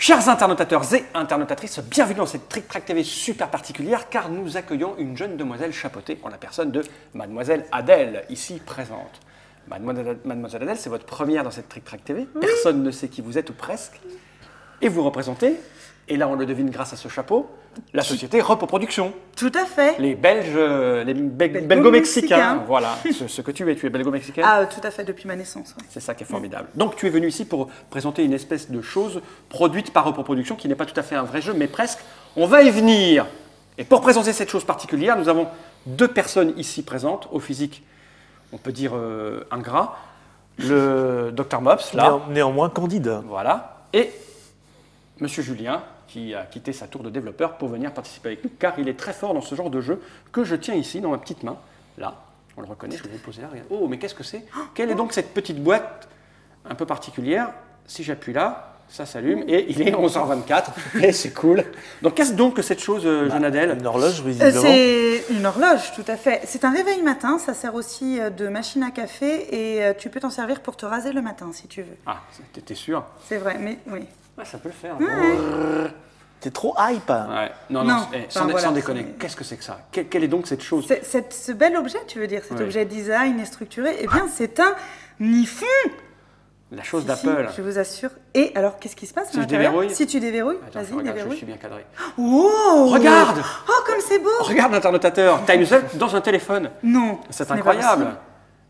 Chers internautateurs et internautatrices, bienvenue dans cette Trick Track TV super particulière car nous accueillons une jeune demoiselle chapeautée en la personne de Mademoiselle Adèle, ici présente. Mademoiselle Adèle, c'est votre première dans cette Trick Track TV. Oui. Personne ne sait qui vous êtes ou presque. Et vous représentez, et là on le devine grâce à ce chapeau, la société Repos Production. Tout à fait. Les Belges, les belgo-mexicains. Voilà, ce que tu es belgo-mexicaine. Ah, tout à fait, depuis ma naissance. Ouais. C'est ça qui est formidable. Donc tu es venu ici pour présenter une espèce de chose produite par Repos Production qui n'est pas tout à fait un vrai jeu, mais presque. On va y venir. Et pour présenter cette chose particulière, nous avons deux personnes ici présentes, au physique, on peut dire ingrat. Le Dr Mops, là. Néanmoins candide. Voilà. Et Monsieur Julien, qui a quitté sa tour de développeur pour venir participer avec nous, car il est très fort dans ce genre de jeu que je tiens ici dans ma petite main. Là, on le reconnaît, je vais vous poser là. Regarde. Oh, mais qu'est-ce que c'est? Quelle est donc cette petite boîte un peu particulière? Si j'appuie là, ça s'allume et il est 11h24 et c'est cool. Donc qu'est-ce donc que cette chose, jeune Adèle? Une horloge, visiblement. C'est une horloge, tout à fait. C'est un réveil matin, ça sert aussi de machine à café et tu peux t'en servir pour te raser le matin si tu veux. Ah, t'es sûr? C'est vrai, mais oui. Ouais, ça peut le faire. Ouais. T'es trop hype. Ouais. Non, sans déconner, qu'est-ce que c'est que ça? Quelle est donc cette chose? Ce bel objet, tu veux dire, cet objet design et structuré, eh bien c'est un iPhone. La chose d'Apple. Je vous assure. Et alors, qu'est-ce qui se passe? Si je déverrouille? Si tu déverrouilles, vas-y, déverrouille. Je suis bien cadré. Wow! Regarde! Oh, comme c'est beau! Regarde, internautateur, Time's Up dans un téléphone. Non. C'est incroyable.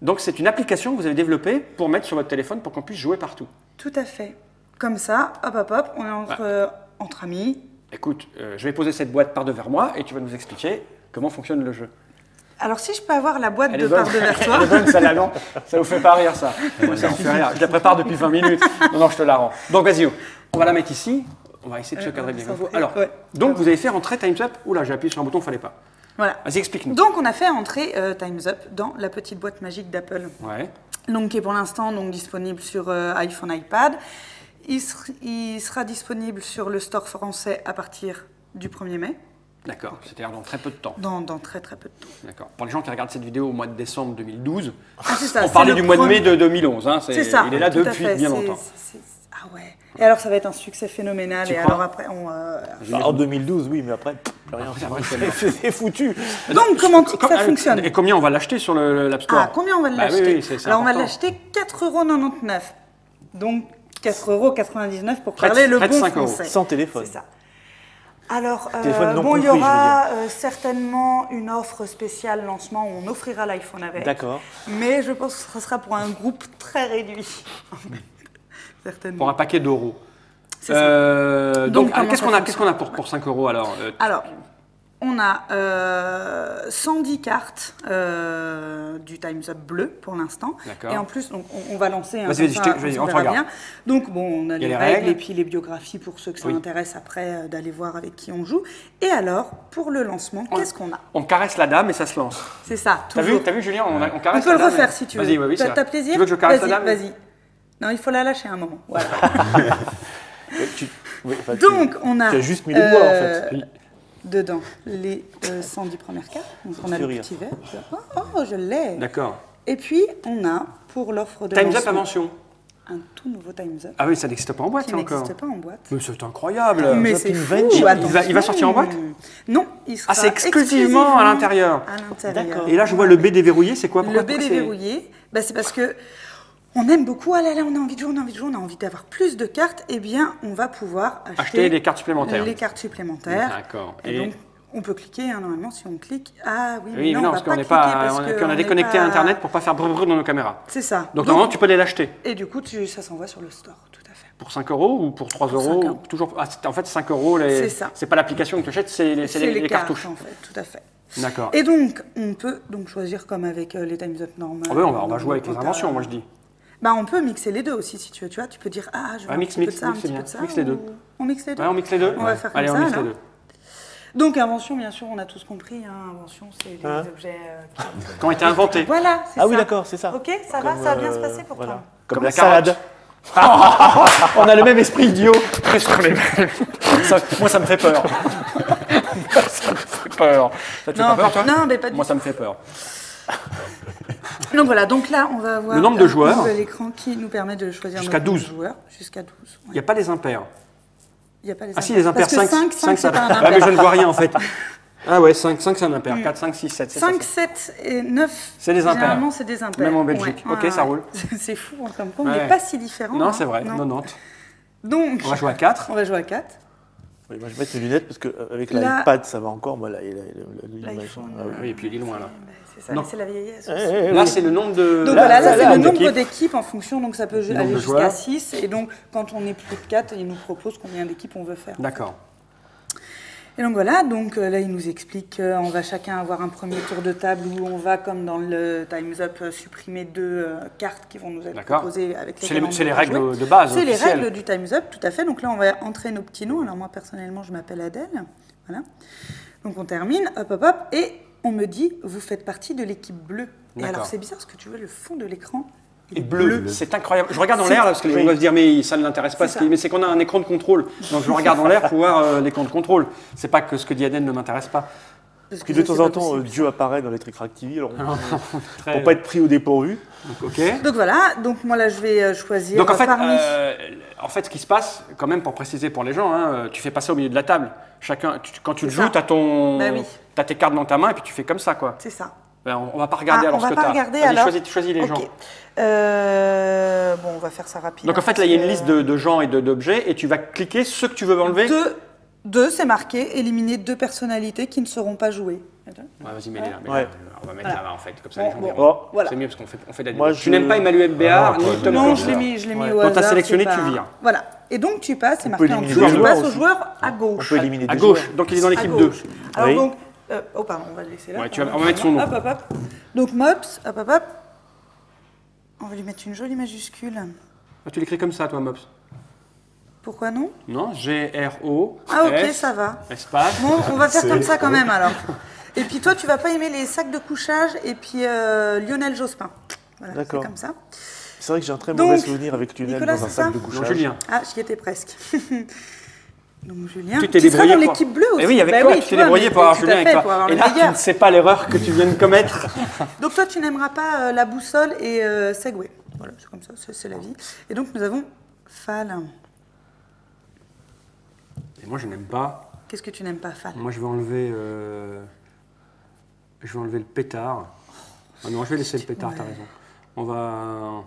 Donc, c'est une application que vous avez développée pour mettre sur votre téléphone pour qu'on puisse jouer partout. Tout à fait. Comme ça, hop, on est entre amis. Écoute, je vais poser cette boîte par devers moi et tu vas nous expliquer comment fonctionne le jeu. Alors, si je peux avoir la boîte par devers toi. Elle est bonne, celle-là, non? Ça vous fait pas rire, ça? Moi, ça me fait rire. Je la prépare depuis 20 minutes. Non, je te la rends. Donc, vas-y, on va la mettre ici. On va essayer de se cadrer bien. Alors, donc, vous avez fait entrer Time's Up. Oula, j'ai appuyé sur un bouton, il ne fallait pas. Voilà. Vas-y, explique-nous. Donc, on a fait entrer Time's Up dans la petite boîte magique d'Apple. Ouais. Donc, qui est pour l'instant disponible sur iPhone, iPad. Il sera disponible sur le store français à partir du 1er mai. D'accord, c'est-à-dire dans très peu de temps. Dans très peu de temps. D'accord. Pour les gens qui regardent cette vidéo au mois de décembre 2012, ça, on parlait du mois de mai de 2011. Hein, c'est ça. Il est là depuis bien longtemps. Ah ouais. Et alors ça va être un succès phénoménal. Tu et crois? alors après, en 2012 oui, mais après, rien. C'est foutu. Donc comment ça fonctionne? Et combien on va l'acheter sur l'App Store? Ah, combien on va l'acheter? Oui, c'est alors important. on va l'acheter 4,99 €. Donc 4,99 € pour parler le bon français. Sans téléphone. C'est ça. Alors, il y aura certainement une offre spéciale lancement où on offrira l'iPhone avec. D'accord. Mais je pense que ce sera pour un groupe très réduit. Certainement. Pour un paquet d'euros. C'est ça. Donc, qu'est-ce qu'on a pour 5 € alors? Alors, on a 110 cartes du Time's Up bleu pour l'instant. Et en plus, donc, on va lancer un on te regarde. Donc, bon, on a les règles et puis les biographies pour ceux que ça Oui. intéresse après d'aller voir avec qui on joue. Et alors, pour le lancement, qu'est-ce qu'on a? On caresse la dame et ça se lance. C'est ça, T'as toujours. vu Julien? On caresse la dame. On peut le refaire si tu veux. Vas-y, oui, c'est T'as plaisir? Tu veux que je caresse la dame? Vas-y. Non, il faut la lâcher un moment. Voilà. Tu on a. Tu as juste mis les doigts en fait. Dedans, les 110 premières cartes. Donc, on a le petit verre. Oh, je l'ai. D'accord. Et puis, on a, pour l'offre de Time's Up lancement, Invention. un tout nouveau Time's Up. Ah oui, ça n'existe pas en boîte, qui ça encore. n'existe pas en boîte. Mais c'est incroyable. Mais c'est fou. Il va sortir en boîte? Non, il sera c'est exclusivement à l'intérieur. À l'intérieur. Et là, je vois le B déverrouillé, c'est quoi? Le B déverrouillé, c'est parce que on aime beaucoup, on a envie de jouer, on a envie d'avoir plus de cartes, eh bien, on va pouvoir acheter des cartes supplémentaires. Les cartes supplémentaires. D'accord. Et donc, on peut cliquer, normalement, si on clique. Ah oui, mais non, parce qu'on a déconnecté Internet pour ne pas faire brrr dans nos caméras. C'est ça. Donc, normalement, tu peux les l'acheter. Et du coup, ça s'envoie sur le store, tout à fait. Pour 5 € ou pour 3 €? Toujours. En fait, 5 €, c'est pas l'application que tu achètes, c'est les cartouches. En fait, tout à fait. D'accord. Et donc, on peut choisir comme avec les Time's Up normales. Ah oui, on va jouer avec les inventions, moi je dis. On peut mixer les deux aussi si tu veux. Tu vois, tu peux dire je veux un petit peu de ça, un petit peu de ça. Mixe les deux. On mixe les deux. Ouais, on mixe les deux. On va faire comme ça. Allez, on mixe les deux. Donc invention, bien sûr, on a tous compris. Invention, c'est des objets qui ont été inventés. Voilà, c'est ça. Ah oui, d'accord, c'est ça. Ok, ça va bien se passer pour toi. Comme la salade. On a le même esprit idiot. Moi, ça me fait peur. Ça me fait peur. Ça te fait pas peur, toi? Non, mais pas du tout. Moi, ça me fait peur. Donc voilà, donc là, on va avoir le nombre de joueurs. L'écran qui nous permet de choisir jusqu'à 12 joueurs. Jusqu'à 12. Il n'y a pas les impairs. n'y a pas les impairs. Ah si, les impairs, Parce que 5, c'est pas un Ah mais impair. je ne vois rien en fait. Ah ouais, 5 c'est un impair. 4, 5, 6, 7. 5, 7 et 9, c'est des impairs. généralement, c'est des impairs. Même en Belgique. Ouais, Ok, ouais, ça ouais. roule. C'est fou, hein, comme quoi, on Ouais. n'est pas si différents. Non, hein. c'est vrai, Non. 90. Donc, On va jouer à 4. on va jouer à 4. Oui, moi, je vais mettre mes lunettes parce qu'avec Là- l'iPad, ça va encore. Moi, là, l'image. L'iPhone, Ah oui. Oui, et puis il est loin là. C'est ça, Non. mais c'est la vieillesse. Eh, aussi. eh, Là, oui. c'est le nombre de. Donc voilà, là, c'est le nombre d'équipes. d'équipes en fonction, donc ça peut nombre aller de jusqu'à joueurs. 6. Et donc, quand on est plus de 4, il nous propose combien d'équipes on veut faire. D'accord. Et donc voilà, donc là, il nous explique qu'on va chacun avoir un premier tour de table où on va, comme dans le Time's Up, supprimer 2 cartes qui vont nous être D'accord. proposées avec C'est lesquelles on les devra règles jouer. de base. C'est les officielles. règles du Time's Up, tout à fait. Donc là, on va entrer nos petits noms. Alors moi, personnellement, je m'appelle Adèle. Voilà. Donc on termine, hop, hop, hop, et on me dit, vous faites partie de l'équipe bleue. Et D'accord. alors, c'est bizarre, parce que tu vois, le fond de l'écran, il Et est bleu, c'est incroyable. Je regarde en C'est- l'air là, parce que les gens oui. doivent se dire mais ça ne l'intéresse pas. C'est ça. Mais c'est qu'on a un écran de contrôle. Donc je regarde en l'air pour voir l'écran de contrôle. C'est pas que ce que dit Aden ne m'intéresse pas. Parce Parce que ça, de temps c'est en pas temps, possible. Dieu apparaît dans les Trick TV, alors Très- pour pas être pris au dépourvu. Donc, ok. Donc voilà, donc moi là, je vais choisir Donc parmi... en fait, ce qui se passe, quand même pour préciser pour les gens, hein, tu fais passer au milieu de la table. Chacun, quand tu le C'est joues, ça. tu oui. as tes cartes dans ta main et puis tu fais comme ça quoi. C'est ça. Ben, on va pas regarder Ah, alors on ce va que pas tu as. regarder, alors. Choisis les Ok. gens. Bon, on va faire ça rapidement. Donc en fait là il y a une liste de gens et d'objets et tu vas cliquer ceux que tu veux enlever. Deux, c'est marqué, éliminer 2 personnalités qui ne seront pas jouées. Attends. Ouais, vas-y, mets-les là. Ouais. On va mettre Voilà. là en fait, comme ça Bon, les gens bon. diront. Oh, Voilà. C'est mieux parce qu'on fait de la Moi, Tu n'aimes pas Emmanuel Béard Ah ni non, Tom Non, Cruise. je l'ai mis Ouais. au Quand t'as hasard. sélectionné, c'est tu pas- vires. Voilà. Et donc tu passes, c'est On peut marqué en éliminer dessous, des tu joueurs passes au aussi. joueur à On gauche. peut éliminer À des gauche, joueurs. donc il est dans À l'équipe 2. gauche. Alors Oui. donc, oh pardon, on va le laisser là. Ouais, pardon. on va mettre son nom. Hop, hop, hop. Donc Mops, hop, hop, hop. On va lui mettre une jolie majuscule. Ah, tu l'écris comme ça, toi, Mops? Pourquoi non? Non, G-R-O. Ah ok, ça va. Espace. Bon, on va faire comme ça quand même alors. Et puis toi, tu vas pas aimer les sacs de couchage et puis Lionel Jospin. Voilà, c'est D'accord. comme ça. C'est vrai que j'ai un très Donc, mauvais souvenir avec Lionel Nicolas, dans un c'est sac ça de Donc, couchage. Julien. Ah, j'y étais presque. Donc Julien, Tu t'es qui sera débrouillé dans pour... l'équipe bleue aussi. Eh oui, avec Bah toi, oui, tu tu t'es vois, débrouillé mais pour avoir tout Julien à avec fait, toi. pour avoir Et le là, tu meilleur. ne sais pas l'erreur que tu viens de commettre. Donc toi, tu n'aimeras pas la boussole et Segway. Voilà, c'est comme ça, c'est la vie. Et donc nous avons Fall. Et moi, je n'aime pas. Qu'est-ce que tu n'aimes pas, Fall? Moi, je vais enlever le pétard. Ah non, je vais laisser le pétard, t'as raison. On va...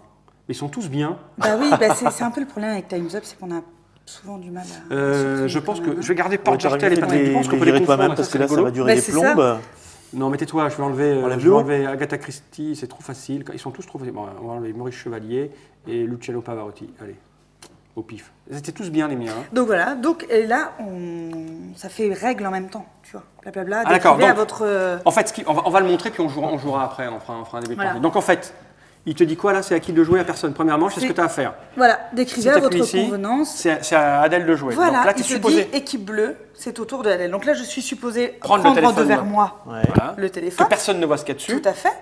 Ils sont tous bien. Bah oui, bah c'est un peu le problème avec Time's Up, c'est qu'on a souvent du mal à... Je pense quand même, que je vais garder Ouais, Porte-Jartel et t'aurais Patrick. mieux Je pense fait qu'on de peut les les virer toi-même confondre, parce ça, que là, c'est ça va rigolo. durer Bah, des c'est ça. plombes. Non, mais tais-toi, je vais Enlève enlever l'eau. Agatha Christie, c'est trop facile. Ils sont tous trop faciles. Bon, on va enlever Maurice Chevalier et Luciano Pavarotti. Allez, au pif. Ils étaient tous bien, les miens. Hein. Donc voilà, donc et là, ça fait règle en même temps, tu vois. Blablabla, Ah, d'accord, décrivez à donc- votre... En fait, on va le montrer, puis on jouera après. On fera un début de Voilà. partie. Donc, en fait, il te dit quoi, là? C'est à qui de jouer? À personne. Premièrement, c'est ce que tu as à faire. Voilà, Si décrivez à t'appuies votre ici, convenance. c'est à Adèle de jouer. Voilà, Donc là, tu il es te supposé dit équipe bleue, c'est au tour de Adèle. Donc là, je suis supposée Prendre prendre, le téléphone, devers moi Ouais. Voilà. le que téléphone. personne ne voit ce qu'il y a dessus. Tout à fait.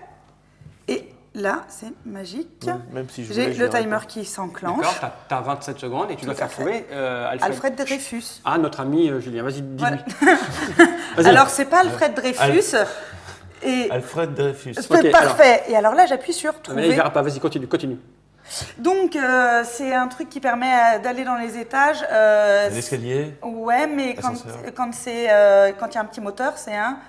Et là, c'est magique. Même si je J'ai voulais, je le verrais timer pas. qui s'enclenche. D'accord, tu as 27 secondes et tu dois Tout à faire fait. trouver Alfred Dreyfus. Ah, notre ami Julien. Vas-y, dis-lui. Voilà. Vas-y. Alors, c'est pas Alfred Dreyfus. Et Alfred Dreyfus. c'est Ok, parfait. Et alors là, j'appuie sur Ah, mais là, il trouver. verra pas. Vas-y, continue. Donc, c'est un truc qui permet d'aller dans les étages. Un escalier. Ouais, mais Ascenseur. quand il y a un petit moteur, c'est un.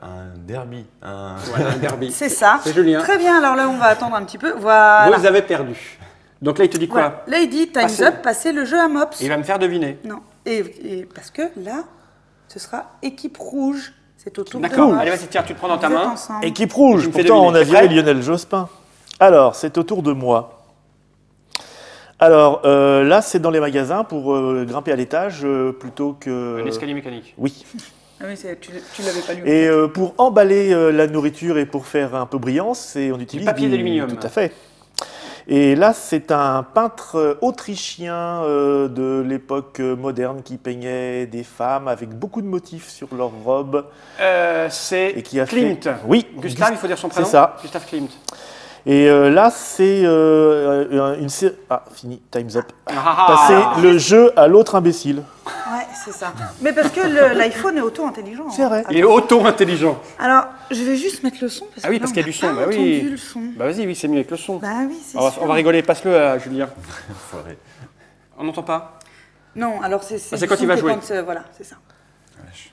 Un derby. Voilà, un derby. C'est ça. C'est Julien. Très bien. Alors là, on va attendre un petit peu. Voilà. Vous avez perdu. Donc là, il te dit quoi? Voilà. Là, il dit Time's Passez. Up, passez le jeu à Mops. Il va me faire deviner. Non. Et parce que là, ce sera équipe rouge. C'est au tour de D'accord. Mops. Allez, vas-y, tiens, tu te prends dans ta Vous êtes main. ensemble. Équipe rouge, Tu me fais pourtant on deviner. a viré Prêt Lionel Jospin. Alors, c'est au tour de moi. Alors, là, c'est dans les magasins pour grimper à l'étage plutôt que... Un escalier mécanique. Oui. Ah oui, tu l'avais pas lu. Et pour emballer la nourriture et pour faire un peu brillance, on utilise papier d'aluminium. Tout à fait. Et là, c'est un peintre autrichien de l'époque moderne qui peignait des femmes avec beaucoup de motifs sur leurs robes. C'est Et qui a Klimt. fait... Oui, Gustave, il faut dire son prénom. C'est ça. Gustave Klimt. Et là, c'est une série... Ah, fini, time's up. Ah, Passer le jeu à l'autre imbécile. Ouais, c'est ça. Mais parce que l'iPhone est auto-intelligent. C'est vrai. il est auto-intelligent. Alors, je vais juste mettre le son. Parce Ah oui, que parce là, qu'il y a du on son. n'a Bah pas oui. entendu le son. Bah vas-y, oui, c'est mieux avec le son. Bah oui, c'est On va sûr. rigoler. Passe-le à Julien. Enfoiré. On n'entend pas? Non, alors c'est c'est du quand son il va que jouer. voilà, c'est ça. Vache.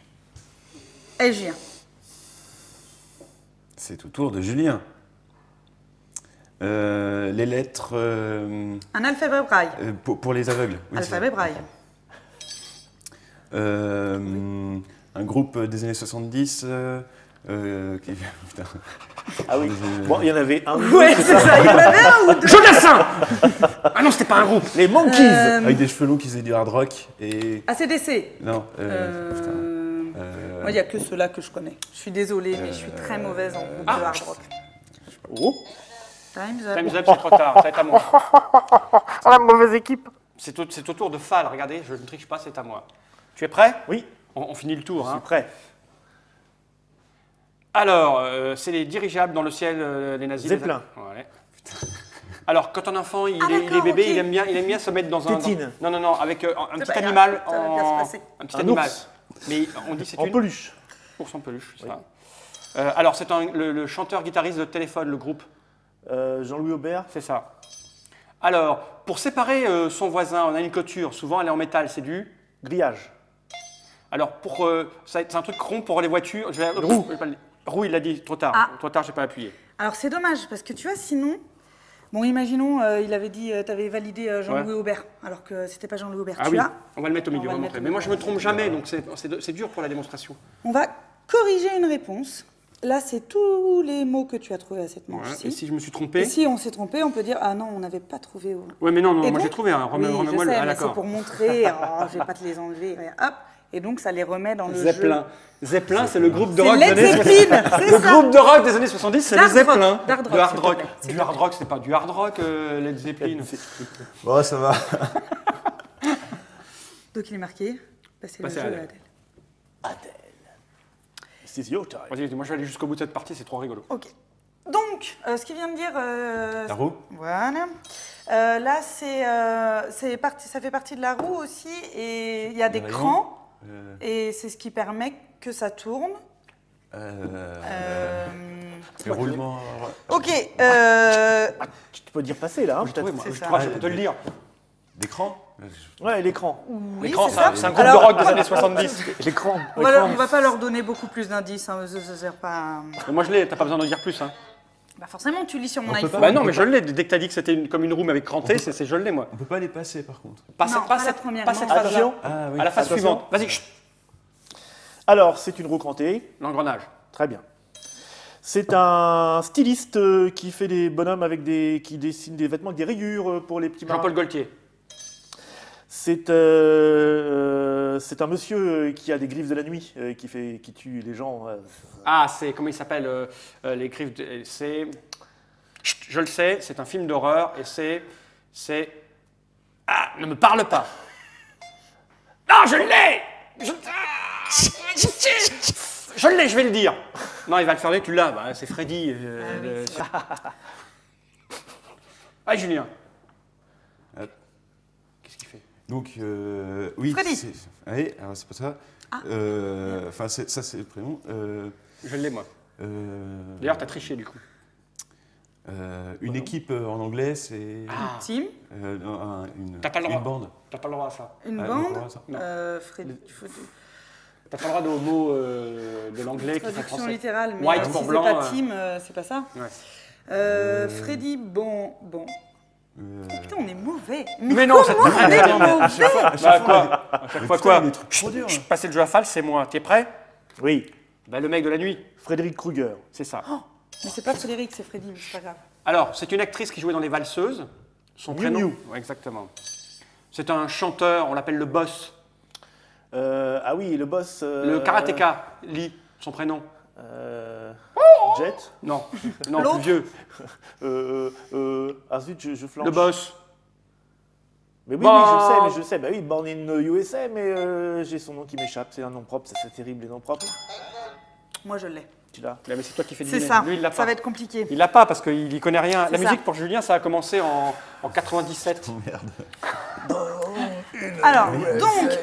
Et Julien. C'est au tour de Julien. Les lettres Un alphabet braille. pour les aveugles. Oui, c'est Alphabet ça. braille. Un groupe des années 70 putain. Ah oui. Bon, il y en avait un. Ouais, c'est ça. Il y en avait un ou deux. Jodassin. Ah non, c'était pas un groupe. Les Monkeys. Avec des cheveux longs qui faisaient du hard rock et... ACDC. Non, putain. Moi, il n'y a que ceux-là que je connais. Je suis désolée, mais je suis très mauvaise en groupe de hard rock. Oh. Time's up. Time's up, c'est trop tard. Ça va être à moi. La mauvaise équipe. C'est au tour de Fall. Regardez, je ne triche pas, c'est à moi. Tu es prêt? Oui, On finit le tour. je suis Hein. prêt. Alors, c'est les dirigeables dans le ciel, les nazis. Zeppelin. Ouais. Alors, quand un enfant il est d'accord, bébé, ok. il aime bien se mettre dans un. Tétine. Non, avec un C'est petit pas grave, animal. ça va bien se passer. Un petit Un animal. ours. Mais on dit c'est En une. peluche. Ours en peluche, c'est Oui. ça. Alors, c'est le chanteur-guitariste de Téléphone, le groupe. Jean-Louis Aubert. C'est ça. Alors, pour séparer son voisin, on a une clôture. Souvent, elle est en métal. C'est du. Grillage. Alors, c'est un truc rond pour les voitures. Roue. Roue, il l'a dit. Trop tard. Ah. Trop tard, j'ai pas appuyé. Alors, c'est dommage, parce que tu vois, sinon... Bon, imaginons, il avait dit, tu avais validé Jean-Louis Aubert, alors que c'était pas Jean-Louis Aubert. Ah Tu oui, as on va le mettre au milieu, On on va va le montrer. mettre au Mais moi, je me milieu. trompe jamais, donc c'est dur pour la démonstration. On va corriger une réponse. Là, c'est tous les mots que tu as trouvés à cette Ouais. manche-ci. Et si je me suis Et trompé. si on s'est trompé, on peut dire, ah non, on n'avait pas trouvé. Ouais, mais non, Et moi donc- j'ai trouvé un. Oui, je Remets-moi le. sais, Ah, mais c'est d'accord. pour montrer, oh, je vais pas te les enlever, hop. Et donc, ça les remet dans le Zeppelin. jeu. Zeppelin, c'est le groupe de C'est rock Led des années Zeppelin, 70. c'est Le ça. groupe de rock des années 70, c'est les D'hard rock, Zeppelin. d'hard rock, Du hard s'il te rock. plaît, s'il Du te hard rock, c'est pas du hard rock, Led Zeppelin. Bon, ça va. Donc, il est marqué. Passez le Passez jeu à à Adèle. Adèle. It's your time. Vas-y, moi je vais aller jusqu'au bout de cette partie, c'est trop rigolo. Ok. Donc, ce qu'il vient de dire... La roue. Voilà. Là, ça fait partie de la roue aussi, et il y a des rayon. crans, Euh, et c'est ce qui permet que ça tourne. le roulement. Ok. Tu peux dire passer là, hein, J'ai trouvé, moi. c'est Je ça. crois que je peux te le lire. D'écran. Ouais, l'écran. Oui, L'écran, c'est ça. c'est un groupe Alors, de rock des années 70. L'écran. on va pas leur donner beaucoup plus d'indices, hein, ça sert pas. Mais moi je l'ai, t'as pas besoin d'en dire plus. Hein. Bah forcément, tu lis sur mon On peut iPhone. Bah non, mais je l'ai. Dès que t'as dit que c'était comme une roue mais avec cranté, c'est je l'ai moi. On peut pas les passer par contre. Pas Non, cette- pas pas la cette première, pas non. cette phase-là. Attention. Ah oui. À la phase Attention. suivante. Vas-y, chut. Alors, c'est une roue crantée. L'engrenage. Très bien. C'est un styliste qui fait des bonhommes avec qui dessine des vêtements avec des rayures pour les petits marins. Jean-Paul Gaultier. C'est un monsieur qui a des griffes de la nuit, qui tue les gens. Ah, c'est comment il s'appelle les griffes. C'est. Chut, je le sais, c'est un film d'horreur et c'est. Ah, ne me parle pas. Non, je l'ai. Je l'ai, je vais le dire. Non, il va le faire, tu l'as. Bah, c'est Freddy. Ah, Julien. Hop. Qu'est-ce qu'il fait? Donc, oui. Freddy. Oui, alors c'est pas ça. Enfin, ça, c'est le prénom. Je l'ai, moi. D'ailleurs, t'as triché du coup. Une équipe en anglais, c'est. Ah, Team, T'as pas le droit. une bande. t'as pas le droit à ça. une Ah, bande, non, ça. Non. Freddy, T'as pas le droit aux mots de l'anglais qui sont traduction français. littérale, mais White si pour c'est blanc, pas team, c'est pas ça. Ouais. Freddy, bon. Putain, on est mauvais. Mais non, c'est comment très on est bien. mauvais? Bah quoi? À chaque fois quoi? des trucs trop durs. Chut, passer le jeu à Fall, c'est moi. T'es prêt? Oui, Bah le mec de la nuit, Frédéric Krueger. c'est ça. Mais c'est pas Frédéric, c'est Freddy, mais c'est pas grave. Alors, c'est une actrice qui jouait dans Les Valseuses. Son Miu prénom. Miu. Ouais, exactement. C'est un chanteur, on l'appelle le boss. Ah oui, le boss. Le karatéka, Lee, son prénom. Jet. Non, non, L'autre. plus vieux. Ah zut, je flanche. Le boss. Mais oui, Bah. oui, je sais. Bah oui, Born in USA, mais j'ai son nom qui m'échappe. C'est un nom propre, ça, c'est terrible, les noms propres. Moi, je l'ai. Tu l'as. Là, mais c'est toi qui fais le C'est dîner. ça. Lui, il l'a Ça pas. va être compliqué. Il l'a pas parce qu'il y connaît rien. C'est La ça. musique pour Julien, ça a commencé en 97. Alors, donc,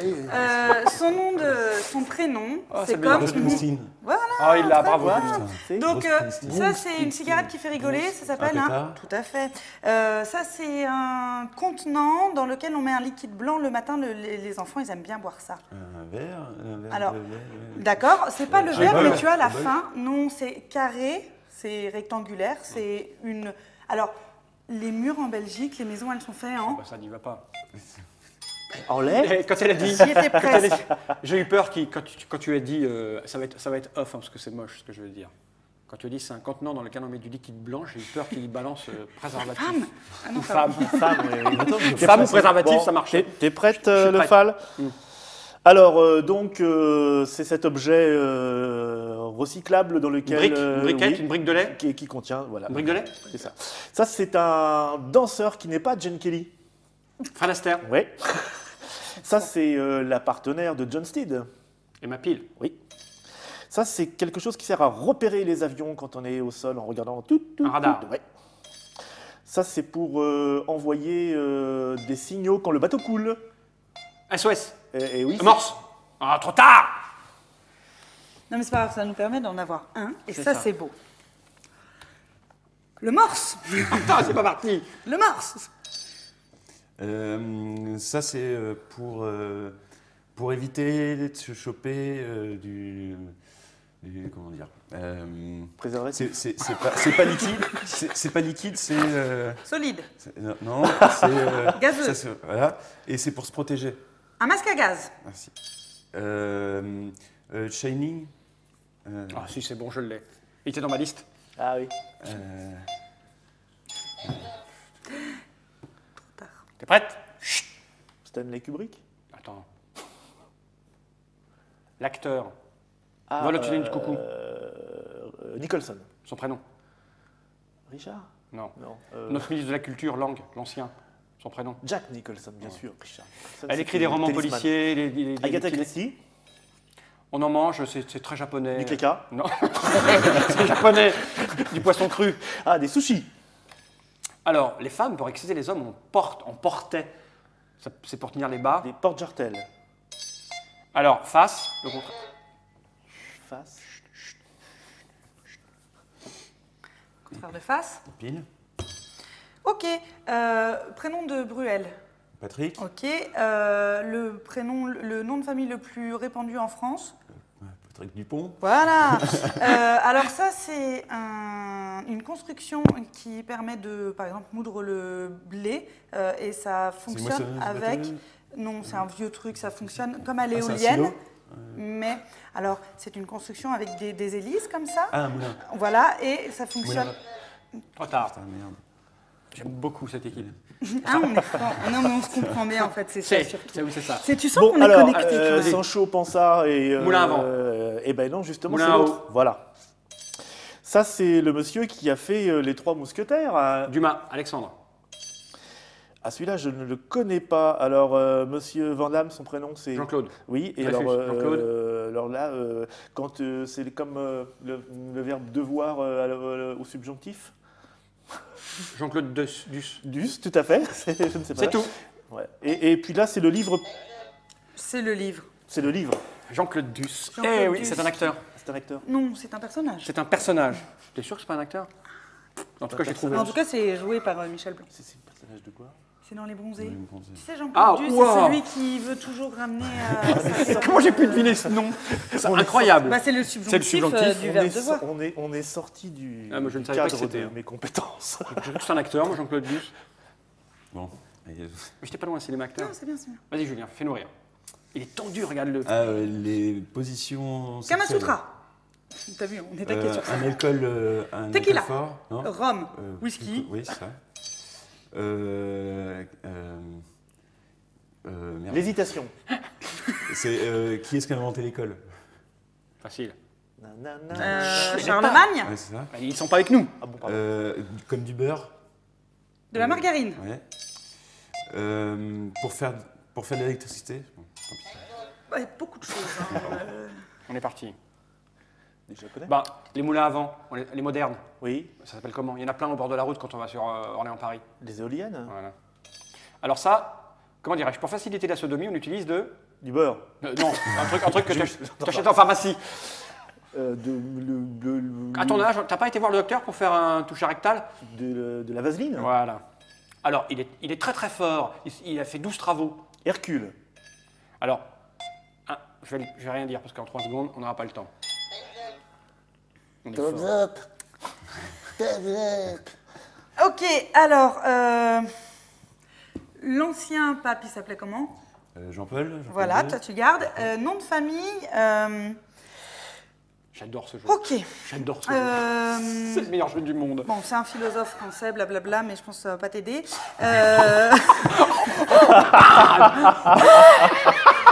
son prénom, Oh, c'est c'est bien. comme... Bruce Springsteen. Voilà. Ah, il l'a, bravo. Voilà, Julien. c'est- Donc, Bruce Springsteen. ça, c'est une cigarette qui fait rigoler, ça s'appelle Un un... pétard. Tout à fait. Ça, c'est un contenant dans lequel on met un liquide blanc le matin. Les enfants, ils aiment bien boire ça. Un verre. Alors, de lait, d'accord, c'est pas le Un verre, bol. mais tu as la Un bol. fin. Non, c'est carré, c'est rectangulaire, c'est une... Alors, les murs en Belgique, les maisons, elles sont faites en... Bah, ça n'y va pas. En lait. Et quand elle a dit, J'y étais presque. j'ai eu peur quand tu as dit, ça va être off, hein, parce que c'est moche ce que je veux dire. Quand tu as dit c'est un contenant dans lequel on met du liquide blanc, j'ai eu peur qu'il balance préservatif. Femme. Ah non, Ou ça femme. Femme, oui. Attends, je- Femme ou préservatif, Bon, ça marchait. T'es prête, Je suis le prête. Fal Mm. Alors, donc, c'est cet objet recyclable dans Une lequel... brique, une briquette, oui, une brique de lait. qui contient... Voilà. Une brique de lait. C'est ça. Ça, c'est un danseur qui n'est pas Jen Kelly. Fred Astaire. Oui. Ça, c'est la partenaire de John Steed. Et ma pile. Oui. Ça, c'est quelque chose qui sert à repérer les avions quand on est au sol en regardant tout. Un radar. Ouais. Ça, c'est pour envoyer des signaux quand le bateau coule. SOS. Et oui. Morse. Ah, trop tard. Non, mais c'est pas grave, ça nous permet d'en avoir un, et C'est ça, ça. c'est beau. Le morse. Putain, c'est pas parti. Le morse. Ça, c'est pour éviter de se choper comment dire Préservatif. c'est pas liquide, c'est pas liquide, Solide. non, c'est Gazeux. ça, voilà, et c'est pour se protéger. Un masque à gaz. Merci. Shining. Ah, si, c'est bon, je l'ai. Il était dans ma liste. Ah oui. T'es prête? Chut. Stanley Kubrick. Attends. L'acteur. Ah, Vol au-dessus du coucou. Nicholson. Son prénom. Richard. Non. Non. Notre ministre de la Culture, Lang, l'ancien. Son prénom. Jack Nicholson, bien sûr. Richard. Ça, Elle c'est écrit des romans Talisman. policiers. Agatha Christie. On en mange, c'est très japonais. Du caca. Non. C'est japonais. Du poisson cru. Ah, des sushis. Alors, les femmes, pour exciter les hommes, on portait. C'est pour tenir les bas. Des porte-jartelles. Alors, face, le contraire. Face. Contraire de face. Pile. Ok. Prénom de Bruel. Patrick. Ok. Le nom de famille le plus répandu en France. Patrick Dupont. Voilà. Alors ça, c'est une construction qui permet de, par exemple, moudre le blé et ça fonctionne moissonneuse avec... bâtonneuse. Non, c'est un vieux truc, ça fonctionne comme à c'est un l'éolienne. silo. Mais, alors, c'est une construction avec des hélices comme ça. Ah, un moulin. Voilà, et ça fonctionne... Moulin. Trop tard. Putain, merde. J'aime beaucoup cette équipe. Ah, on est fort. Non, mais on se comprend bien, en fait, c'est ça surtout. Oui, c'est ça. Tu sens Bon, qu'on est alors, connecté. quand même. Sancho, Pansard et... Moulin à vent. Eh ben non, justement, Moulin c'est à l'autre. Voilà. Ça, c'est le monsieur qui a fait Les Trois Mousquetaires. Ah, Dumas, Alexandre. celui-là, je ne le connais pas. Alors, monsieur Van Damme, son prénom, c'est... Jean-Claude. Oui, et Dreyfus, Jean-Claude. alors là, quand c'est comme le verbe devoir au subjonctif. Jean-Claude Dus. Dus, tout à fait. Je ne sais pas. C'est tout. Ouais. Et puis là, c'est le livre. C'est le livre. C'est le livre. Jean-Claude Dus. Jean-Claude Eh oui, Dus. c'est un acteur. C'est un acteur. Non, c'est un personnage. C'est un personnage. T'es sûr que c'est pas un acteur? En tout cas, j'ai trouvé. En tout cas, c'est joué par Michel Blanc. C'est le personnage de quoi? C'est dans Les Bronzés. Oui, bon, c'est- Tu sais, Jean-Claude Ah, Dus, wow. c'est celui qui veut toujours ramener Comment j'ai pu deviner ce nom? C'est incroyable. Bah, c'est le subjonctif, du verbe devoir. On est sorti du, Ah, moi, je ne du savais pas cadre que c'était, de hein. mes compétences. J'ai vu que c'est un acteur, moi, Jean-Claude Dus. Bon. Mais j'étais pas loin, c'est les acteurs. Non, c'est bien, c'est bien. Vas-y, Julien, fais-nous rire. Il est tendu, regarde-le. Les positions. Kama sexuelles. Sutra. T'as vu, on est taqué sur ça. Un alcool. Un Tequila. alcool fort. Non Rhum, Euh, whisky. Oui, c'est ça. Merde. L'hésitation. C'est qui est-ce qui a inventé l'école? Facile. Charlemagne, Ouais, c'est ça. Ils sont pas avec nous. Ah bon, pardon. Comme du beurre. de la margarine. Ouais. Pour faire de l'électricité. Bon, tant pis. Ouais, beaucoup de choses. hein. On est parti. Des japonais. Bah, les moulins à vent, les modernes, Oui. ça s'appelle comment? Il y en a plein au bord de la route quand on va sur Orléans-Paris. Des éoliennes. Voilà. Alors ça, comment dirais-je? Pour faciliter la sodomie, on utilise du Du beurre. Non, un truc que tu achètes en pharmacie. À ton âge, t'as pas été voir le docteur pour faire un toucher rectal? De la vaseline. Voilà. Alors, il est très très fort. Il a fait 12 travaux. Hercule. Alors, je vais rien dire parce qu'en 3 secondes, on n'aura pas le temps. On est fort. Ok, alors, l'ancien pape, il s'appelait comment? Jean-Paul. Voilà, toi tu gardes. Nom de famille. J'adore ce jeu. Ok. J'adore ce jeu. C'est le meilleur jeu du monde. Bon, c'est un philosophe français, blablabla, mais je pense que ça va pas t'aider.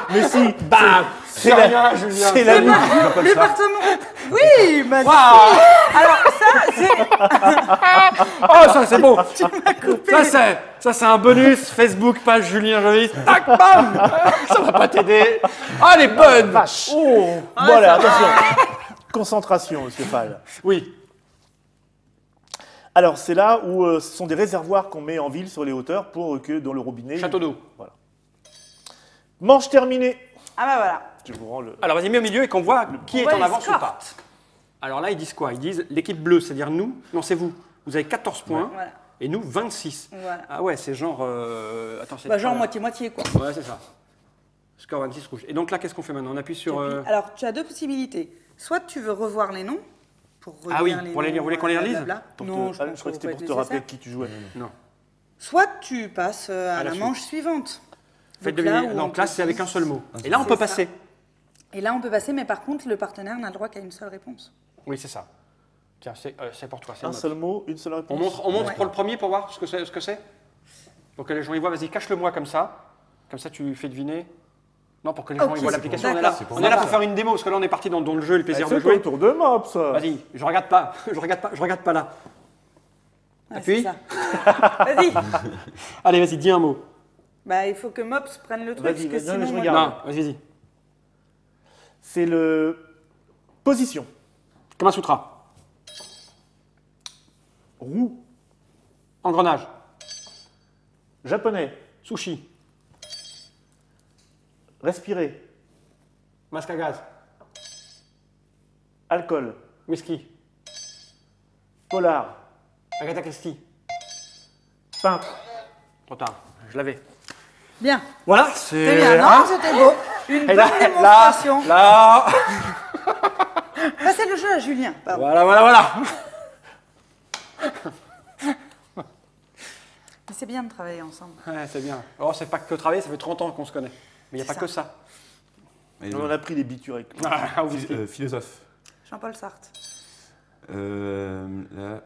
Mais si, Bam. C'est rien, Julien. c'est la L'appartement. Oui, bah Waouh. alors ça, c'est. Oh, ça c'est beau. Ça c'est un bonus. Facebook, page Julien Jovis. Tac, bam. Ça va pas t'aider. Ah, les bonnes. vache. Oh, voilà, attention. Concentration, monsieur Fall. Oui. Alors, c'est là où ce sont des réservoirs qu'on met en ville sur les hauteurs pour que dans le robinet. Château d'eau. Voilà. Manche terminée. Ah bah voilà. Je vous rends le. Alors vas-y, mets au milieu et qu'on voit qui est voit en les avance ou scores. pas. Alors là, ils disent quoi? Ils disent l'équipe bleue, c'est-à-dire nous. Non, c'est vous. Vous avez 14 points Voilà. et nous 26. Voilà. Ah ouais, c'est genre. Attends, c'est Bah genre moitié-moitié quoi. Ouais, c'est ça. Score 26 rouge. Et donc là, qu'est-ce qu'on fait maintenant? On appuie sur. Alors tu as deux possibilités. Soit tu veux revoir les noms pour relire Ah oui, les pour les noms, lire. Vous voulez qu'on les relise? blablabla. Pour Non, te- je ah, pense je crois que que ça c'était va pour être te rappeler nécessaire. qui tu jouais. Non. Soit tu passes à À la la suite. manche suivante. Faites Donc là deviner. où on Donc là, te c'est avec dit- un seul mot. Et là, on C'est peut ça. passer. Et là on peut passer, mais par contre le partenaire n'a le droit qu'à une seule réponse. Oui, c'est ça. Tiens, c'est pour toi. c'est Un le mot. seul mot, une seule réponse. On montre Ouais. pour le premier pour voir ce que c'est. Pour que les gens y voient. Vas-y, cache-le-moi comme ça. Comme ça, tu fais deviner. Non, pour que les gens Ok, y voient c'est l'application. pour- On est là, d'accord. on est là pour faire une démo parce que là, on est parti dans le jeu, le plaisir de C'est jouer. le tour de Mops. Vas-y, je regarde pas. Je regarde pas là. Ouais, Appuie. c'est ça. Vas-y. Allez, vas-y, dis un mot. Bah il faut que Mops prenne le truc Vas-y, parce que vas-y, sinon je moi- regarde. Non, vas-y. C'est le position. Kama Sutra. Roue. Engrenage. Japonais. Sushi. Respirer. Masque à gaz. Alcool. Whisky. Polar. Agatha Christie. Peintre. Trop tard. Je l'avais. Bien. Voilà, C'est bien. Non, c'était beau. Une Et bonne démonstration. là. Passez le jeu à Julien. Pardon. Voilà. Mais c'est bien de travailler ensemble. Ouais, c'est bien. Oh, c'est pas que travailler, ça fait 30 ans qu'on se connaît. Mais il n'y a C'est pas que ça. Et On en a pris des bitures avec lui. Ah, whisky. philosophe. Jean-Paul Sartre. Là,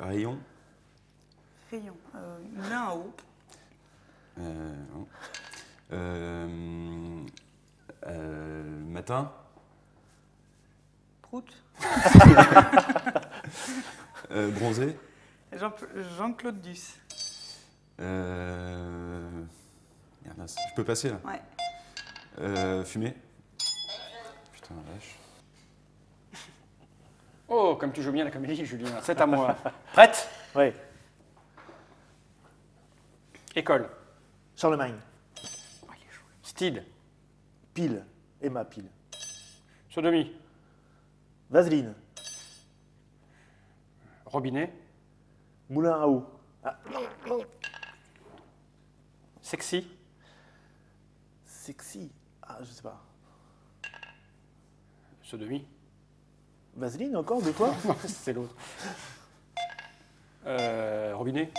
rayon. Rayon. Moulin à eau. Non. Matin. Prout. Bronzé. Jean-Claude Duss. Merde, mince, je peux passer là. Ouais. Fumer. Putain, la vache. Oh, comme tu joues bien la comédie, Julien. C'est à moi. Prête? Ouais. École. Charlemagne. Style. Pile. Emma Pile. Sodomie. Vaseline. Robinet. Moulin à eau. Sexy. Sexy. Ah, je sais pas. Sodomie. Vaseline encore de toi? Non, c'est l'autre. Robinet.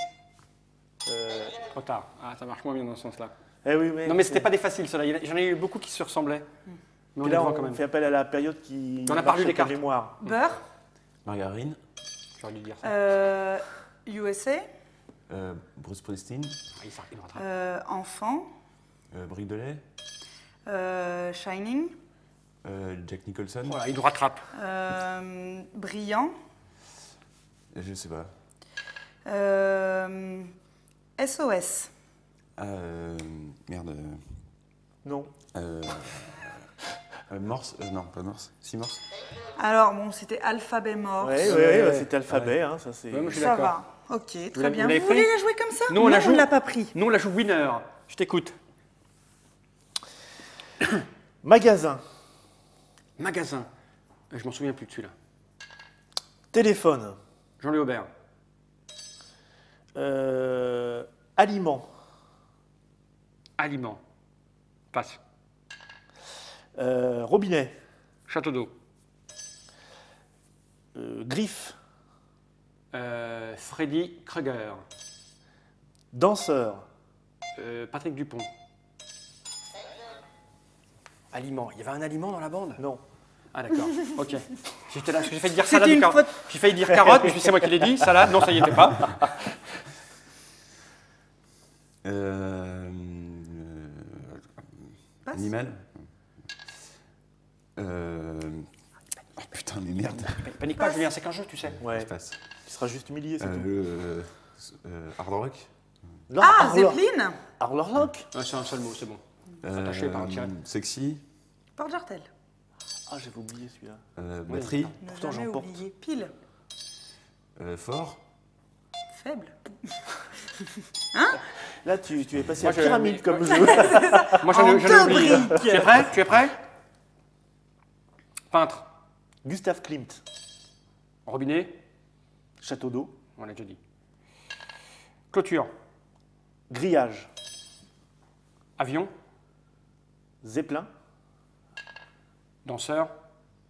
Trop tard. Ah, ça marche moins bien dans ce sens-là. Eh oui, mais. Non, mais c'était pas des faciles, ceux-là. J'en ai eu beaucoup qui se ressemblaient. Mais on Et est là, devant on quand même. fait appel à la période qui. On a marche parlé des avec la cartes. mémoire. Beurre. Margarine. J'aurais dû dire ça. USA. Bruce Springsteen. Ah, il me rattrape. Enfant. Brique de lait. Shining. Jack Nicholson. Voilà, il nous rattrape. Brillant. Je sais pas. SOS. Merde. Non. Morse. Non, pas Morse. Si Morse. Alors bon, c'était alphabet mort. Ouais, ouais, c'était alphabet, hein, ça c'est. Ouais, moi, je suis Ça d'accord. va. Ok, très l'avez- bien. vous l'avez Vous pris voulez la jouer comme ça? Nous, on la Non, joue. on l'a pas pris. Nous, on la joue winner. Je t'écoute. Magasin. Magasin. Je m'en souviens plus de celui-là. Téléphone. Jean-Louis Aubert. Aliment. Aliment. Passe. Robinet. Château d'eau. Griffe. Freddy Krueger. Danseur. Patrick Dupont. Aliment. Il y avait un aliment dans la bande? Non. Ah d'accord, ok. J'étais là, parce que j'ai failli dire salade C'était ou une carotte. J'ai failli dire carotte, mais c'est moi qui l'ai dit. Salade, non, ça y était pas. Passe. Animal. Oh putain, mais merde. Panique pas, Julien, c'est qu'un jeu, tu sais. Ouais. Je passe. Tu seras juste humilié, c'est tout. Hard Rock. Non, Ah, Zeppelin. Arlorlock. Ouais, c'est un seul mot, c'est bon. Attaché par un tiret. Sexy. Porte-Jartel. Ah, j'avais oublié celui-là. Batterie. Ne Pourtant, jamais j'en porte. oublier. Pile. Fort. Faible. Là, tu es passé Moi, à pyramide comme jeu. Moi, j'en ai En deux oublié. briques. Tu es prêt? Tu es prêt? Peintre. Gustave Klimt. Robinet. Château d'eau. On l'a déjà dit. Clôture. Grillage. Avion. Zeppelin. Danseur.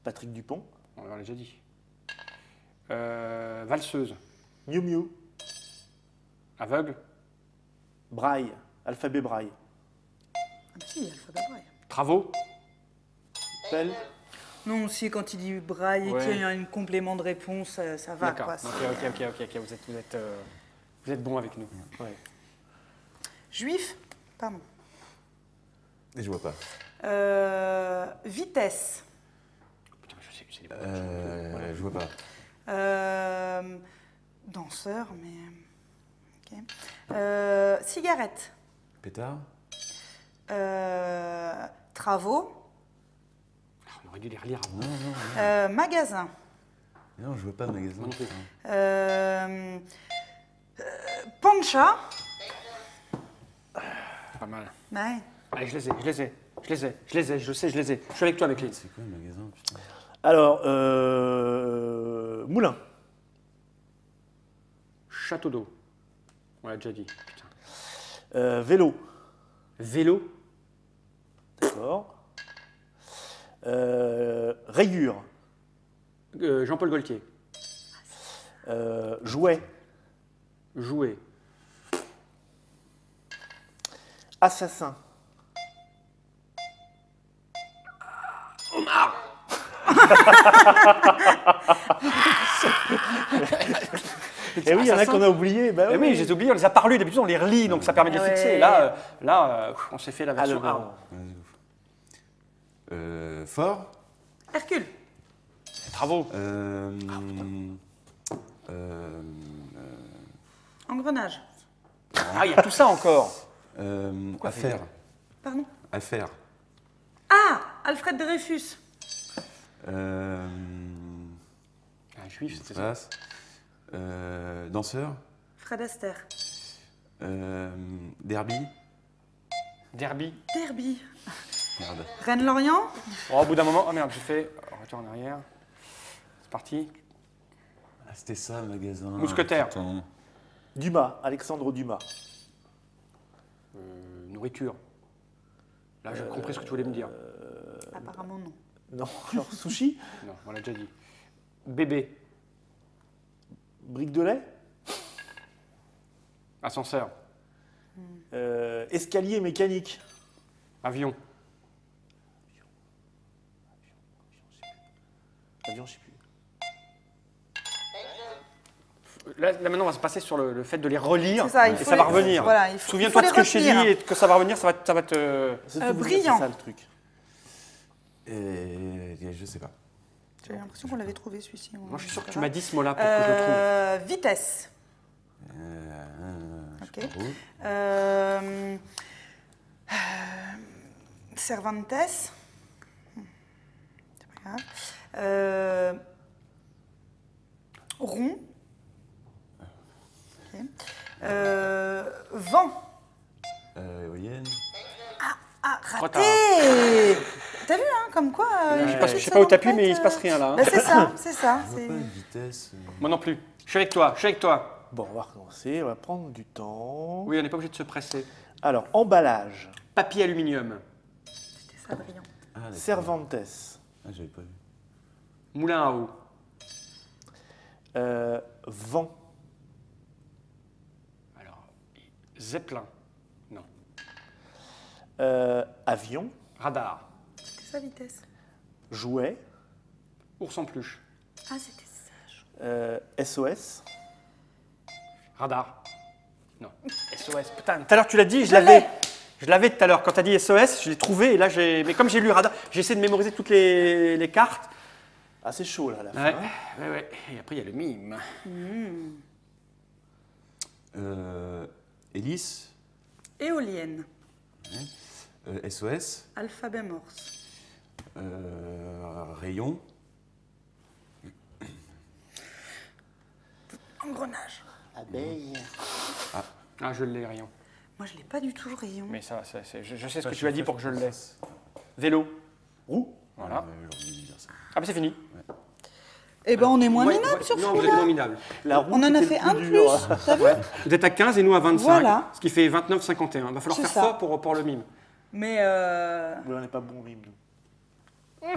Patrick Dupont. On l'a déjà dit. Valseuse. Miu Miu. Aveugle. Braille. Alphabet Braille. Ah, bah si, alphabet braille. Travaux. Pelle. Non, si, quand il dit braille et Ouais. qu'il y a un complément de réponse, ça va. D'accord. Quoi. Ok. Vous êtes bons avec nous. Ouais. Juif. Pardon. Et je vois pas. Vitesse. Putain, je sais, c'est les Je vois pas. Danseur, mais. Ok. Cigarette. Pétard. Travaux. On aurait dû les relire avant. Magasin. Non, je vois pas de magasin. Moi non plus. Pancha. Pas mal. Ouais. Allez, je les ai, je sais, je les ai. Je suis avec toi, avec les. C'est quoi le magasin, putain? Alors, Moulin. Château d'eau. On l'a déjà dit. Putain. Vélo. Vélo. D'accord. Rayure. Jean-Paul Gaultier. Jouet. Jouet. Assassin. Et oui, il y en a qu'on a oublié. Bah Eh oui, j'ai oublié, on les a pas relus. D'habitude, on les relit, donc ça permet de les Ouais. fixer. Là, on s'est fait la Ah, le version 1. bon. Fort. Hercule. Travaux. Engrenage. Ah, il y a tout ça encore. Affaire. Pardon. Affaire. Ah, Alfred Dreyfus. Un juif, c'était ça. Passe. Danseur. Fred Astaire. Derby. Derby. Derby. Merde. Rennes-Lorient. Oh, au bout d'un moment, oh merde, j'ai fait. Retour en arrière. C'est parti. Ah, c'était ça le magasin. Mousquetaire. Putain. Dumas. Alexandre Dumas. Nourriture. Là, j'ai compris ce que tu voulais me dire. Apparemment non. Non, alors sushi. Non, on l'a déjà dit. Bébé. Brique de lait. Ascenseur. Escalier mécanique. Avion. Avion, je sais plus. Là, maintenant, on va se passer sur le fait de les relire. C'est ça, il et faut ça va les- revenir. voilà, il faut- Souviens-toi il de faut ce que les je t'ai dit retenir. et que ça va revenir, ça va te. C'est ce que vous dites, brillant. C'est ça le truc. Et je sais pas. J'ai l'impression qu'on l'avait trouvé celui-ci. Moi, je suis sûr que tu m'as dit ce mot-là pour que je le trouve. Vitesse. Je Ok. sais pas trop. Cervantes. C'est pas grave. Rond. Ok. Vent. Éolienne. Ah, Trop tard. Raté. T'as vu, hein, comme quoi Je sais pas où t'appuies, mais il se passe rien là. hein. Bah, c'est ça, c'est ça. On voit c'est- pas une vitesse. Moi non plus. Je suis avec toi, je suis avec toi. Bon, on va recommencer, on va prendre du temps. Oui, on n'est pas obligé de se presser. Alors, emballage. Papier aluminium. C'était ça, brillant. Ah, d'accord. Cervantes. Ah, j'avais pas vu. Moulin à eau. Vent. Alors, Zeppelin. Non. Avion. Radar. C'était sa vitesse. Jouet. Ours en peluche. Ah, c'était ça. SOS. Radar. Non. SOS. Putain, tout à l'heure tu l'as dit, je l'avais. Je l'avais tout à l'heure. Quand tu as dit SOS, je l'ai trouvé et là j'ai. Mais comme j'ai lu radar, j'ai essayé de mémoriser toutes les cartes. Ah, c'est chaud là, à la Ouais, fin. ouais. Et après il y a le mime. Hélice. Éolienne. SOS. Alphabet morse. Rayon. Engrenage. Abeille. Ah, je l'ai, rayon. Moi, je l'ai pas du tout, le rayon. Mais ça, je sais ce que tu as dit pour que je le laisse. Vélo. Roue. Voilà. J'aurais dû dire ça. Ah, bah c'est fini. Eh ben, on est moins Ouais, minable ouais, sur non, ce vous êtes coup-là. moins minable. La roue On en a qui fait était un le de plus dur. plus. T'as vu? Vous êtes à 15 et nous à 25. Voilà. Ce qui fait 29,51. Il va falloir C'est faire ça. fort pour le mime. Mais Oui, on n'est pas bon mime, nous.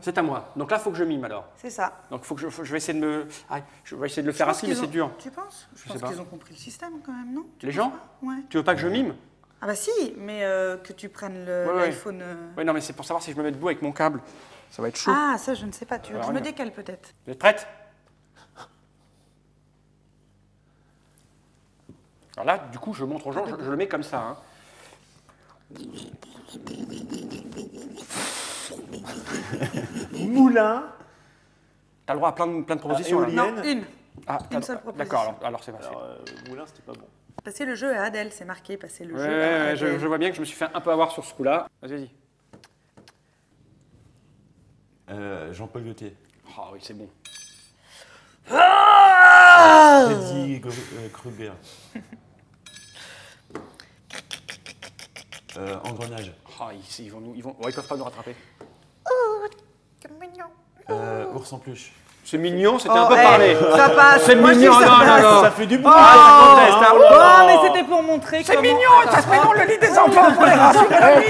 C'est à moi. Donc là, il faut que je mime alors. c'est ça. Donc faut que je vais essayer de me. Ah, je vais essayer de le faire Je pense ainsi, mais qu'ils c'est ont- dur. Tu penses? Je sais pense pas. qu'ils ont compris le système quand même, non? Tu Les penses gens pas? Ouais. Tu veux pas que je mime? Ah bah si, mais que tu prennes Ouais. l'iPhone. Oui, non, mais c'est pour savoir si je me mets debout avec mon câble. Ça va être chaud. Ah, ça, je ne sais pas. Tu veux que Alors, je me on y va. décale peut-être? Vous êtes prête? Alors là, du coup, je montre aux gens, je le mets comme ça. Hein. Moulin. T'as le droit à plein de propositions. là. éolienne. Non, une. Ah, Une seule d'accord, proposition. alors c'est passé. Alors, moulin, c'était pas bon. Passer le jeu à Adèle, c'est marqué. Passer le Ouais, jeu à ouais, je Adèle. vois bien que je me suis fait un peu avoir sur ce coup-là. Vas-y. Jean-Paul Gaultier. Ah oui, c'est bon. Freddy Krueger. Engrenage. Ah, ils peuvent pas nous rattraper. Ours en peluche. C'est mignon, c'était Oh, un peu eh, parlé. Ça passe. C'est Moi, je mignon, dis ça non, passe. non, non. Ça fait du bruit. Ah, ça conteste, hein. Oh, mais c'était pour montrer C'est comment... mignon, ça se met dans le lit des enfants pour les rassurer la nuit.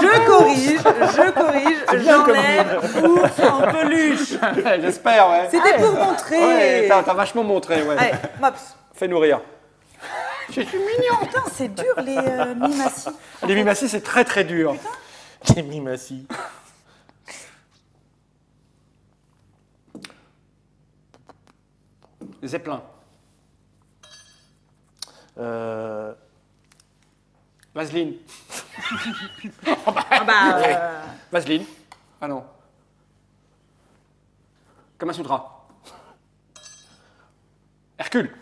Je corrige, j'enlève ours en peluche. J'espère, ouais. C'était pour montrer. Ouais, t'as vachement montré, ouais. Allez, mops. Fais-nous rire. Je suis mignon. Putain, c'est dur les mimassis. Les mimassis, c'est très très dur. Les mimassis. Zeppelin. Vaseline. Ah bah, Vaseline. Ah non. Kamasutra. Hercule.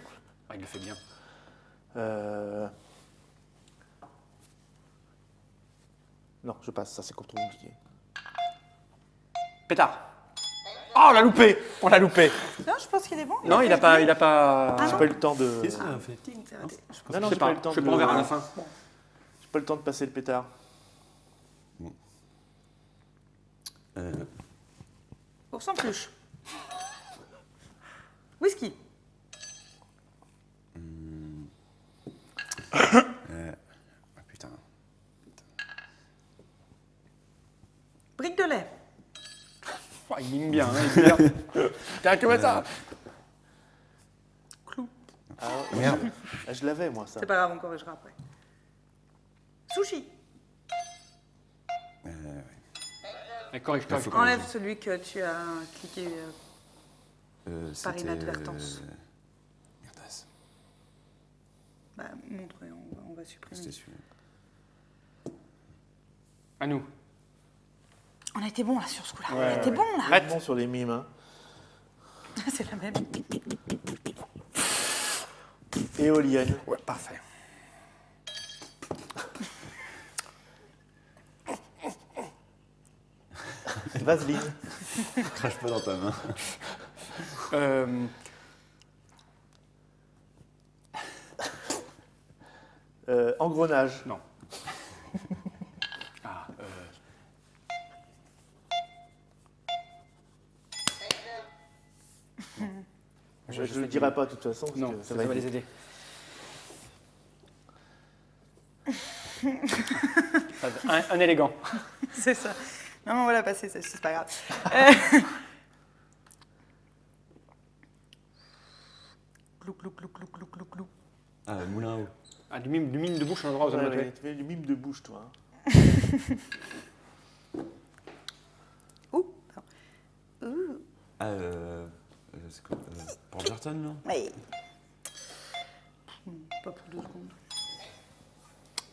Ah, il le fait bien. Non, je passe, ça c'est trop compliqué. Pétard. Oh, on l'a loupé. On l'a loupé. non, je pense qu'il est bon. Non, il a pas. Il a pas. J'ai pas eu le temps de. Qu'est-ce qu'on a fait C'est raté. Non, non, Je sais j'ai pas pas. eu le temps Je de. peux en verre à la fin. J'ai pas eu le temps de passer le pétard. Ours en peluche. Whisky. Ah, putain. Brique de lait. Oh, il mime bien. Hein, il mime bien. T'as que ça. Clou. Ah, Merde. ah, je l'avais moi ça. C'est pas grave, on corrigera après. Sushi. Corrige, corrige. Enlève celui que tu as cliqué. Par C'était, inadvertance. Merdasse. Bah, montre, et on va supprimer. C'était celui-là. À nous. On a été bon là sur ce coup-là. Ouais, on a été ouais. bon là. Arrête. Bon sur les mimes. Hein. C'est la même. Éolienne. Ouais, parfait. Vaseline. Crache pas dans ta main. Engrenage. Non. Ah, Je ne le dirai pas de toute façon. Parce non, que ça va les aider. un élégant. C'est ça. Non, mais on va la passer, c'est pas grave. Glou, glou, glou, glou, glou, glou, glou. Ah, moulin à eau. Ah, du mime de bouche, on a le droit aux Ouais, onomatopées. tu fais du mime de bouche, toi. Hein. Ouh, pardon. Ouh. Ah, c'est quoi Bridgerton, non? Oui. Pas pour 2 secondes.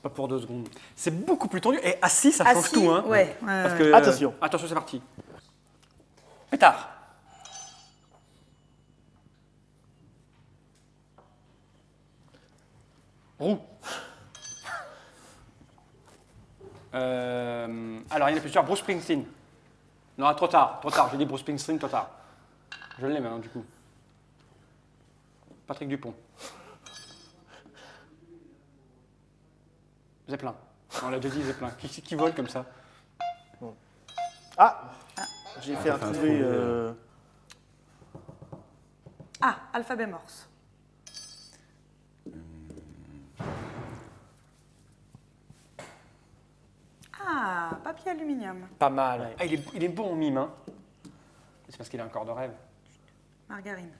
Pas pour 2 secondes. C'est beaucoup plus tendu. Et assis, ça change Assis, tout. Hein. ouais. Parce que, Attention. attention, c'est parti. Pétard. Roue. Alors, il y en a plusieurs. Bruce Springsteen. Non, trop tard. J'ai dit Bruce Springsteen, trop tard. Je l'ai maintenant, du coup. Patrick Dupont. Zeppelin. On l'a déjà dit, Zeppelin. Qui vole comme ça? Ah, j'ai fait un trouvé. Ah, alphabet morse. Ah, papier aluminium. Pas mal. Ouais. Ah, il est bon en mime, hein. C'est parce qu'il a un corps de rêve. Margarine.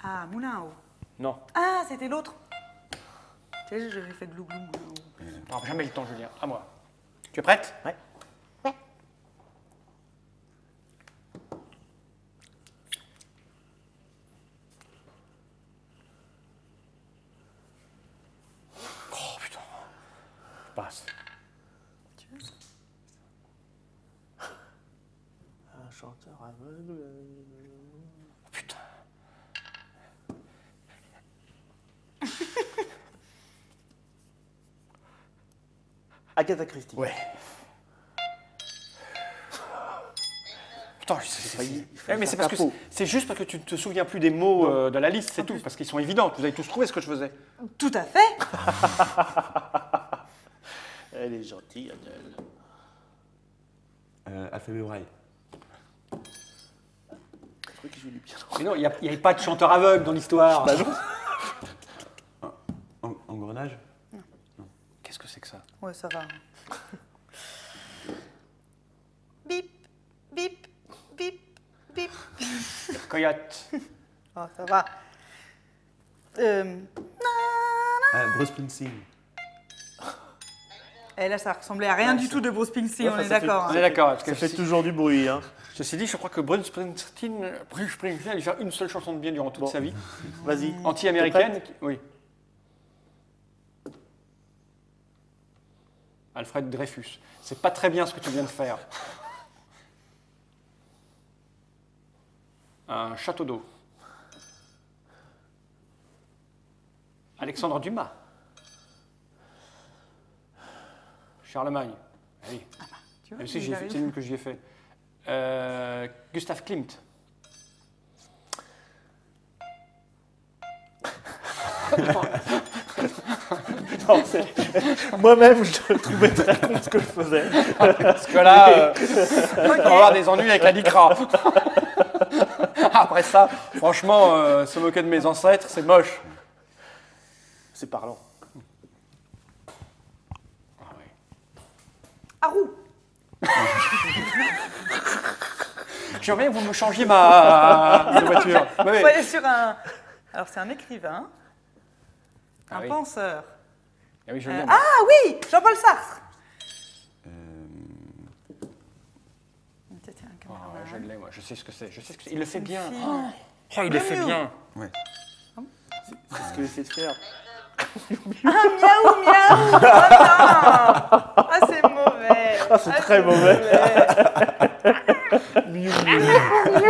Ah, moulin à eau. Non. Ah, c'était l'autre. Tu sais, j'avais fait glou glou moulin à eau. On n'aura jamais le temps, Julien. À moi. Tu es prête? Ouais. Oh putain. Je passe. Tu veux ça? Un chanteur aveugle. Oh, putain. Agatha Christie. Ouais. Putain, c'est failli mais c'est faire parce que ta peau. c'est juste parce que tu ne te souviens plus des mots de la liste, c'est tout. Parce qu'ils sont évidents. Vous avez tous trouvé ce que je faisais. Tout à fait. Elle est gentille, Adèle. Alphabet braille. Je crois que je vais lui bien. Mais non, il n'y avait pas de chanteur aveugle dans l'histoire. Bah non. Engrenage. Qu'est-ce que c'est que ça? Ouais, ça va. Bip, bip, bip, bip. Coyote. Oh, ça va. Ah, Bruce Springsteen. Et là, ça ressemblait à rien du tout de Bruce Springsteen, Ouais, on est ça fait- d'accord. On hein. est d'accord. Parce que Ça fait toujours du bruit, hein. Ceci dit, je crois que Bruce Springsteen allait faire une seule chanson de bien durant toute Bon. sa vie. Vas-y. Anti-américaine. Oui. Alfred Dreyfus. C'est pas très bien ce que tu viens de faire. Un château d'eau. Alexandre Dumas. Charlemagne. Oui. Tu vois, C'est il arrive. le même que j'y ai fait. Gustav Klimt. Non, moi-même, je trouvais très con ce que je faisais. Parce que là, on va avoir des ennuis avec la lycra. Après ça, franchement, se moquer de mes ancêtres, c'est moche. C'est parlant. Ah ouais. À roue. J'aimerais bien que vous me changiez ma voiture. On Ouais, va aller sur un... Alors, c'est un écrivain, Ah un oui. penseur. Ah oui, je le dis. Ah oui, Jean-Paul Sartre. C'était un Oh, caméraman. je l'ai, moi. Je sais ce que c'est. Il le fait Une bien. fille. Oh, il le fait bien. Ouais. C'est ce que j'essaie de faire. Ah, miaou, miaou. Oh non. Ah, c'est mauvais. Ah, c'est très mauvais. Mieux, mieux.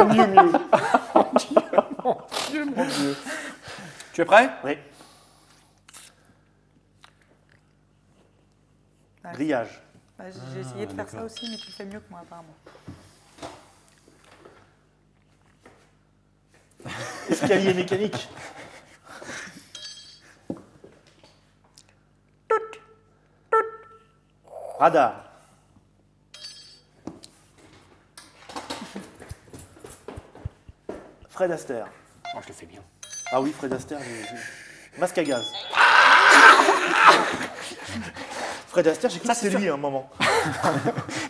Mieux, mieux. Mon Dieu. Tu es prêt? Oui. Grillage. Bah, j'ai essayé de faire ça d'accord. aussi, mais tu le fais mieux que moi, apparemment. escalier mécanique. Radar. Fred Astaire. Oh, je le fais bien. Ah oui, Fred Astaire. Masque à gaz. Fred Astaire, j'ai cru que c'est c'était lui à un moment.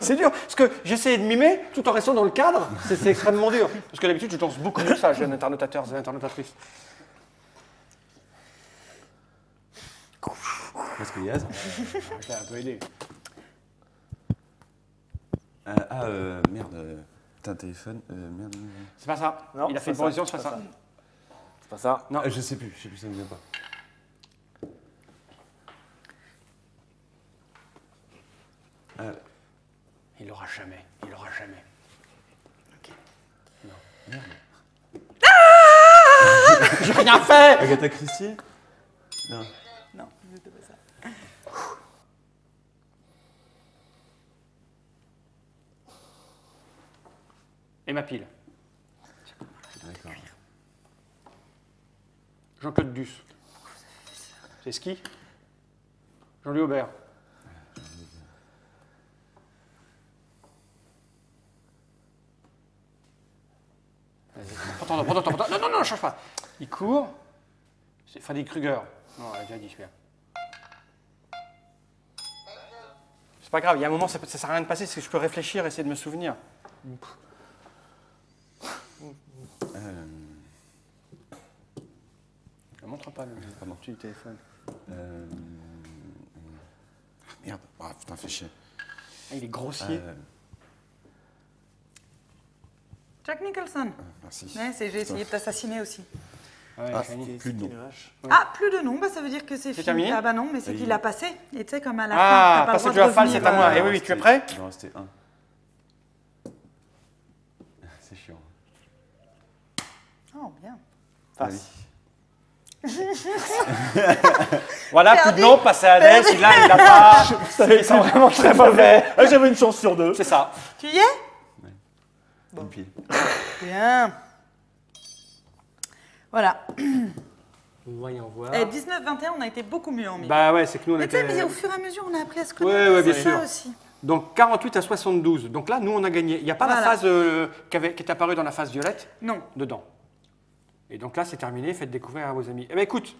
C'est dur, parce que j'essayais de mimer tout en restant dans le cadre. C'est extrêmement dur. Parce que d'habitude, je danse beaucoup mieux que ça, j'ai un internautateur, j'ai une internautatrice. Masque à gaz. Je l'ai un peu aidé. Merde. T'as un téléphone. Merde. C'est pas ça. Non, il a c'est fait une pas proposition, ça, c'est pas ça. C'est pas ça. Non. Je sais plus, ça me vient pas. Il l'aura jamais. Il l'aura jamais. Ok. Non. Merde. J'ai rien fait. Agatha Christie. Non. Non, c'était pas ça. Et ma pile. D'accord. Jean-Claude Duss. C'est ski. Jean-Louis Aubert. Prends ton temps. Non, change pas. Il court. C'est Freddy Krueger. Non, elle a déjà dit, je viens. C'est pas grave, il y a un moment, ça sert à rien de passer, c'est que je peux réfléchir, essayer de me souvenir. Ne montre pas le petit téléphone. Merde. Ah, putain, fais chier. Ah, il est grossier. Jack Nicholson. Merci. Ouais, j'ai essayé de t'assassiner aussi. Ouais, Ah, Fanny. plus de nom. Ah, plus de nom, bah, ça veut dire que c'est C'est fini. terminé Ah bah non, mais c'est qu'il a passé. Et tu sais, comme à la fin, Ah, t'as pas passer le du droit de rafale, revenir, c'est à moi. Eh oui, tu es prêt? Il en restait un. C'est chiant. Oh, bien. Face. Voilà, plus de nom, passer à Adèle, celui-là, il l'a pas. Ils sont vraiment très mauvais. Ah, j'avais une chance sur deux. C'est ça. Tu y es? Une pile. Bien. Voilà. Voyons voir. Et 19-21, on a été beaucoup mieux en mime. Bah ouais, c'est que nous, on mais tu sais, était... mais au fur et à mesure, on a appris à se Ouais, connaître. ouais, bien c'est sûr. ça aussi. Donc 48 à 72. Donc là, nous, on a gagné. Il n'y a pas la Voilà. phase qui est apparue dans la phase violette Non. dedans. Et donc là, c'est terminé. Faites découvrir à vos amis. Eh bien, écoute,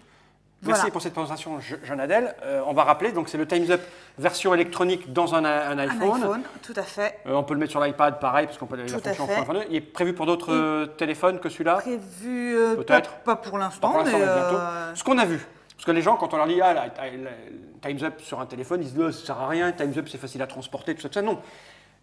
merci Voilà. pour cette présentation, Jeanne Adèle. On va rappeler, donc c'est le Time's Up version électronique dans un Un iPhone. iPhone, tout à fait. On peut le mettre sur l'iPad, pareil, parce qu'on peut la Tout à fonction fait. iPhone. Il est prévu pour d'autres téléphones que celui-là. Prévu, Peut-être. pas pour Pas l'instant, pour l'instant, mais mais bientôt. Ce qu'on a vu. Parce que les gens, quand on leur dit ah, Time's Up sur un téléphone, ils se disent oh, ça sert à rien, Time's Up c'est facile à transporter, tout ça. Non.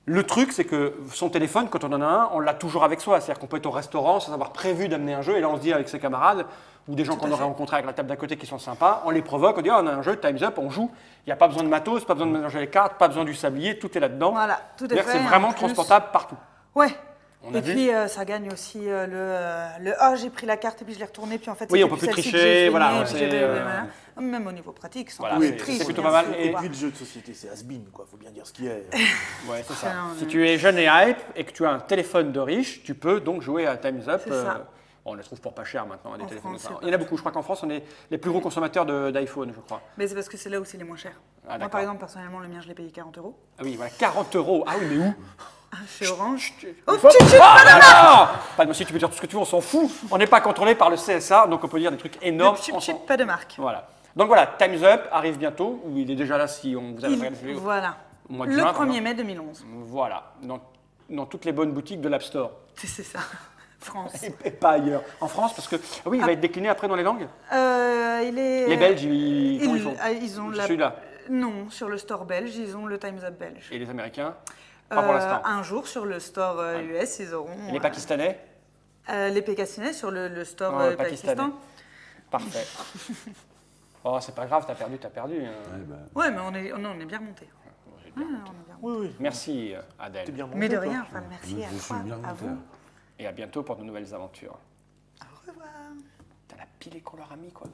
Le truc, c'est que son téléphone, quand on en a un, on l'a toujours avec soi. C'est-à-dire qu'on peut être au restaurant sans avoir prévu d'amener un jeu, et là on se dit avec ses camarades ou des gens qu'on aurait rencontrés avec la table d'à côté qui sont sympas, on les provoque, on dit oh, on a un jeu, Time's Up, on joue. Il n'y a pas besoin de matos, pas besoin de mélanger les cartes, pas besoin du sablier, tout est là-dedans. voilà, tout à C'est-à-dire que fait. c'est vraiment En plus- transportable partout. Ouais. On a Et vu. puis ça gagne aussi le oh j'ai pris la carte et puis je l'ai retournée puis en fait Oui, c'était on peut plus celle-ci que tricher, j'ai voilà, soignée, puis c'est, j'avais- euh, voilà. Même au niveau pratique, sans Voilà, parler c'est- de triche, c'est plutôt bien pas mal. sûr. Et- Et puis le jeu de société, c'est has-been, quoi. Faut bien dire ce qu'il y a. Ouais, c'est ça. Ça, on Si est- tu es jeune et hype et que tu as un téléphone de riche, tu peux donc jouer à Time's Up. C'est ça. On les trouve pour pas cher maintenant, des En téléphones. France, comme ça. c'est Il y en a beaucoup. Je crois qu'en France, on est les plus gros consommateurs d'iPhone, je crois. Mais c'est parce que c'est là où c'est les moins chers. Ah, Moi d'accord. par exemple personnellement le mien je l'ai payé 40 €. Ah oui, voilà, 40 €. Ah oui, mais où Chez Orange. Oh, Oh, tu Pas de monsieur, tu peux dire tout ce que tu veux, on s'en fout. On n'est pas contrôlé par le CSA, donc on peut dire des trucs énormes. chip on chip, s'en- pas de marque. Voilà. Donc voilà, Time's Up arrive bientôt, ou il est déjà là si on vous a Voilà. au mois de Le juin, 1er mai 2011. Voilà, dans toutes les bonnes boutiques de l'App Store. C'est ça. France. Et pas ailleurs. En France, parce que ah oui, il va être décliné après dans les langues. Il est. Les Belges, comment ils font ils ont C'est celui-là. Non, sur le store belge, ils ont le Time's Up belge. Et les Américains pas pour l'instant. Un jour sur le store US, ils auront. Et les Pakistanais Les Pakistanais sur le store Non, le Pakistanais. Pakistan. Parfait. Oh, c'est pas grave, t'as perdu. Ouais, bah, Ouais, mais on est bien remonté. C'est bien. On est bien remonté. Oui, oui. Merci T'es Adèle. bien monté, Mais de toi. rien, enfin merci je à suis toi, bien à remonté, vous. là. Et à bientôt pour de nouvelles aventures. Au revoir. T'as la pilée qu'on leur a mis, quoi.